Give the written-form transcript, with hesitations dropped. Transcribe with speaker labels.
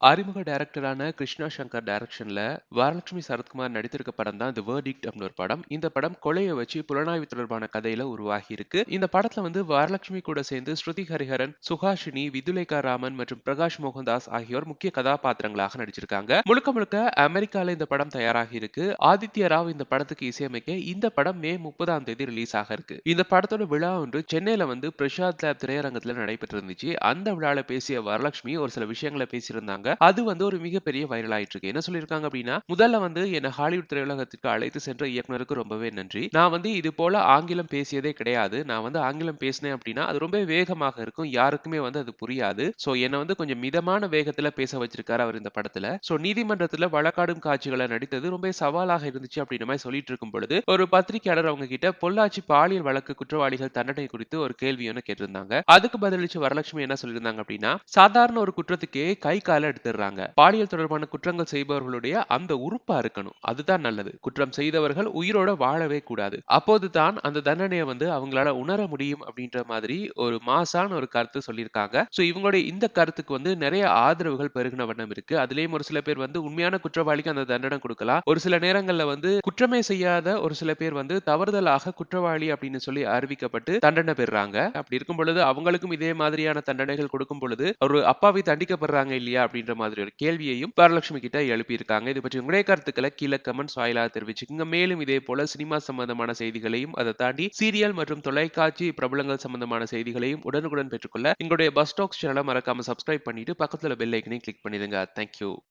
Speaker 1: அறிமுக டைரக்டரான கிருஷ்ணா சங்கர் டைரக்ஷன்ல வரலட்சுமி சரத்குமார் நடித்திருக்க படம் தான் தி வேர்டிக்ட் அப்படின்னு ஒரு படம். இந்த படம் கொலையை வச்சு புலனாய்வு தொடர்பான கதையில உருவாகி இருக்கு. இந்த படத்துல வந்து வரலட்சுமி கூட சேர்ந்து ஸ்ருதி ஹரிஹரன், சுஹாஷினி, விதுலேகா ராமன் மற்றும் பிரகாஷ் மோகன்தாஸ் ஆகியோர் முக்கிய கதாபாத்திரங்களாக நடிச்சிருக்காங்க. முழுக்க முழுக்க அமெரிக்கால இந்த படம் தயாராகி இருக்கு. ஆதித்ய ராவ் இந்த படத்துக்கு இசையமைக்க இந்த படம் மே 30ஆம் தேதி ரிலீஸ் ஆக இருக்கு. இந்த படத்தோட விழா ஒன்று சென்னையில வந்து பிரசாத் லேப் திரையரங்கத்துல நடைபெற்று இருந்துச்சு. அந்த விழால பேசிய வரலட்சுமி ஒரு சில விஷயங்களை பேசியிருந்தாங்க. அது வந்து ஒரு மிகப்பெரிய வைரல் ஆயிட்டு இருக்கு. என்ன சொல்லியிருக்காங்க அப்படின்னா, முதல்ல வந்து என்ன ஹாலிவுட் திரையுலகத்துக்கு அழைத்து சென்ற இயக்குனருக்கு ரொம்பவே நன்றி. நான் வந்து இது போல ஆங்கிலம் பேசியதே கிடையாது. நான் வந்து ஆங்கிலம் பேசினேன் அப்படின்னா அது ரொம்ப வேகமாக இருக்கும். யாருக்குமே வந்து அது புரியாது. சோ என்ன வந்து கொஞ்சம் மிதமான வேகத்துல பேச வச்சிருக்காரு அவர் இந்த படத்துல. சோ நீதிமன்றத்துல வழக்காடும் காட்சிகளை நடித்தது ரொம்ப சவாலாக இருந்துச்சு அப்படின்ற மாதிரி சொல்லிட்டு இருக்கும் பொழுது ஒரு பத்திரிகையாளர் அவங்க கிட்ட பொள்ளாச்சி பாலியல் வழக்கு குற்றவாளிகள் தண்டனை குறித்து ஒரு கேள்வி ஒன்று கேட்டிருந்தாங்க. அதுக்கு பதிலளிச்சு வரலட்சுமி என்ன சொல்லியிருந்தாங்க அப்படின்னா, சாதாரண ஒரு குற்றத்துக்கே கை கால எடுத்துடுறாங்க. பாலியல் தொடர்பான குற்றங்கள் செய்பவர்களுடைய அந்த உறுப்பா இருக்கணும். அதுதான் நல்லது. குற்றம் செய்தவர்கள் உயிரோட வாழவே கூடாது. அப்போதுதான் அந்த தண்டனையை வந்து அவங்களால உணர முடியும் அப்படின்ற மாதிரி ஒரு மாசான ஒரு கருத்து சொல்லியிருக்காங்க. சோ இவங்களுடைய இந்த கருத்துக்கு வந்து நிறைய ஆதரவுகள் பெருகின வண்ணம் இருக்கு. அதுலயும் ஒரு சில பேர் வந்து உண்மையான குற்றவாளிக்கு அந்த தண்டனை கொடுக்கலாம். ஒரு சில நேரங்கள்ல வந்து குற்றமே செய்யாத ஒரு சில பேர் வந்து தவறுதலாக குற்றவாளி அப்படின்னு சொல்லி அறிவிக்கப்பட்டு தண்டனை பெறுறாங்க. அப்படி இருக்கும் பொழுது அவங்களுக்கும் இதே மாதிரியான தண்டனைகள் கொடுக்கும் பொழுது ஒரு அப்பாவி தண்டிக்கப்படுறாங்க இல்லையா அப்படின்ற மாதிரி ஒரு கேள்வியையும் வரலட்சுமி கிட்ட எழுப்பியிருக்காங்க. இது பற்றி உங்களுடைய கருத்துக்களை கீழே கமெண்ட்ஸ் வாயிலாக தெரிவிச்சுக்கோங்க. மேலும் இதே போல சினிமா சம்பந்தமான செய்திகளையும் அதை தாண்டி சீரியல் மற்றும் தொலைக்காட்சி பிரபலங்கள் சம்பந்தமான செய்திகளையும் உடனுக்குடன் பெற்றுக்கொள்ள எங்களுடைய பஸ் டாக்ஸ் சேனலை மறக்காம சப்ஸ்கிரைப் பண்ணிட்டு பக்கத்துல பெல் ஐக்கனையும் கிளிக் பண்ணிடுங்க. தேங்க்யூ.